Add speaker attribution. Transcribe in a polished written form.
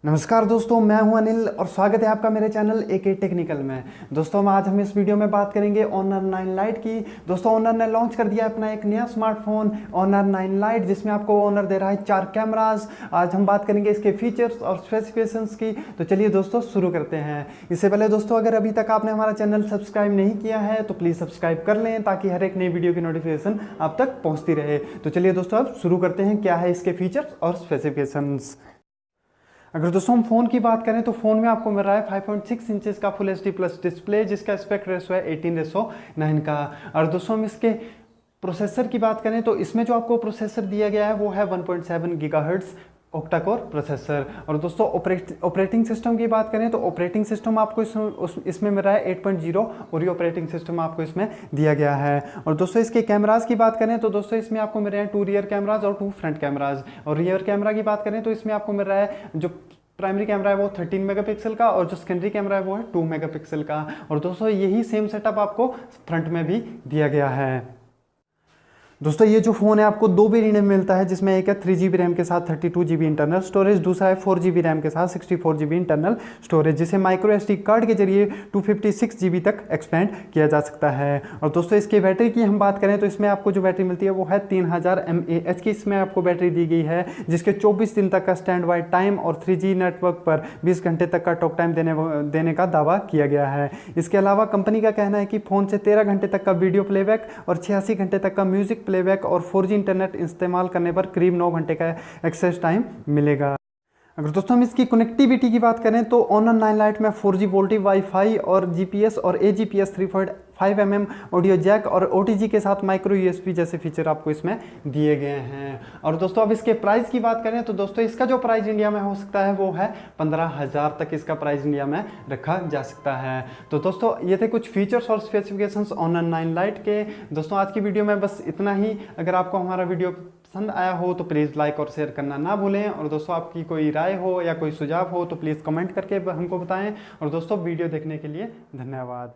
Speaker 1: नमस्कार दोस्तों, मैं हूं अनिल और स्वागत है आपका मेरे चैनल एके टेक्निकल में। दोस्तों आज हम इस वीडियो में बात करेंगे Honor 9 Lite की। दोस्तों Honor ने लॉन्च कर दिया अपना एक नया स्मार्टफोन Honor 9 Lite, जिसमें आपको Honor दे रहा है 4 कैमराज। आज हम बात करेंगे इसके फीचर्स और स्पेसिफिकेशंस की। तो चलिए दोस्तों शुरू करते हैं। इससे पहले दोस्तों अगर अभी तक आपने हमारा चैनल सब्सक्राइब नहीं किया है तो प्लीज़ सब्सक्राइब कर लें, ताकि हर एक नई वीडियो की नोटिफिकेशन आप तक पहुँचती रहे। तो चलिए दोस्तों अब शुरू करते हैं क्या है इसके फीचर्स और स्पेसिफिकेशंस। अगर दोस्तों हम फ़ोन की बात करें तो फ़ोन में आपको मिल रहा है 5.6 इंचेस का फुल एचडी प्लस डिस्प्ले, जिसका एस्पेक्ट रेशो है 18:9 का। और दोस्तों हम इसके प्रोसेसर की बात करें तो इसमें जो आपको प्रोसेसर दिया गया है वो है 1.7 गीगाहर्ट्ज़ ऑक्टा कोर प्रोसेसर। और दोस्तों ऑपरेटिंग सिस्टम की बात करें तो ऑपरेटिंग सिस्टम आपको इसमें मिल रहा है 8.0 और ये ऑपरेटिंग सिस्टम आपको इसमें दिया गया है। और दोस्तों इसके कैमराज की बात करें तो दोस्तों इसमें आपको मिल रहे हैं 2 रियर कैमराज और 2 फ्रंट कैमराज। और रियर कैमरा की बात करें तो इसमें आपको मिल रहा है जो प्राइमरी कैमरा है वो 13 मेगापिक्सल का और जो सेकेंडरी कैमरा है वो है 2 मेगापिक्सल का। और दोस्तों यही सेम सेटअप आपको फ्रंट में भी दिया गया है। दोस्तों ये जो फ़ोन है आपको 2 वेरिएंट में मिलता है, जिसमें एक है 3GB रैम के साथ 32GB इंटरनल स्टोरेज, दूसरा है 4GB रैम के साथ 64GB इंटरनल स्टोरेज, जिसे माइक्रोएसडी कार्ड के जरिए 256GB तक एक्सपेंड किया जा सकता है। और दोस्तों इसके बैटरी की हम बात करें तो इसमें आपको जो बैटरी मिलती है वो है 3000 mAh की इसमें आपको बैटरी दी गई है, जिसके 24 दिन तक का स्टैंड बाय टाइम और 3G नेटवर्क पर 20 घंटे तक का टॉक टाइम देने का दावा किया गया है। इसके अलावा कंपनी का कहना है कि फ़ोन से 13 घंटे तक का वीडियो प्लेबैक और 86 घंटे तक का म्यूजिक प्लेबैक और 4G इंटरनेट इस्तेमाल करने पर करीब 9 घंटे का एक्सेस टाइम मिलेगा। अगर दोस्तों हम इसकी कनेक्टिविटी की बात करें तो Honor 9 Lite में 4G वोल्टी वाईफाई और GPS और AGPS 3.5mm ऑडियो जैक और OTG के साथ माइक्रो USB जैसे फीचर आपको इसमें दिए गए हैं। और दोस्तों अब इसके प्राइस की बात करें तो दोस्तों इसका जो प्राइस इंडिया में हो सकता है वो है 15,000 तक इसका प्राइस इंडिया में रखा जा सकता है। तो दोस्तों ये थे कुछ फीचर्स और स्पेसिफिकेशंस Honor 9 Lite के। दोस्तों आज की वीडियो में बस इतना ही। अगर आपको हमारा वीडियो पसंद आया हो तो प्लीज़ लाइक और शेयर करना ना भूलें। और दोस्तों आपकी कोई राय हो या कोई सुझाव हो तो प्लीज़ कमेंट करके हमको बताएं। और दोस्तों वीडियो देखने के लिए धन्यवाद।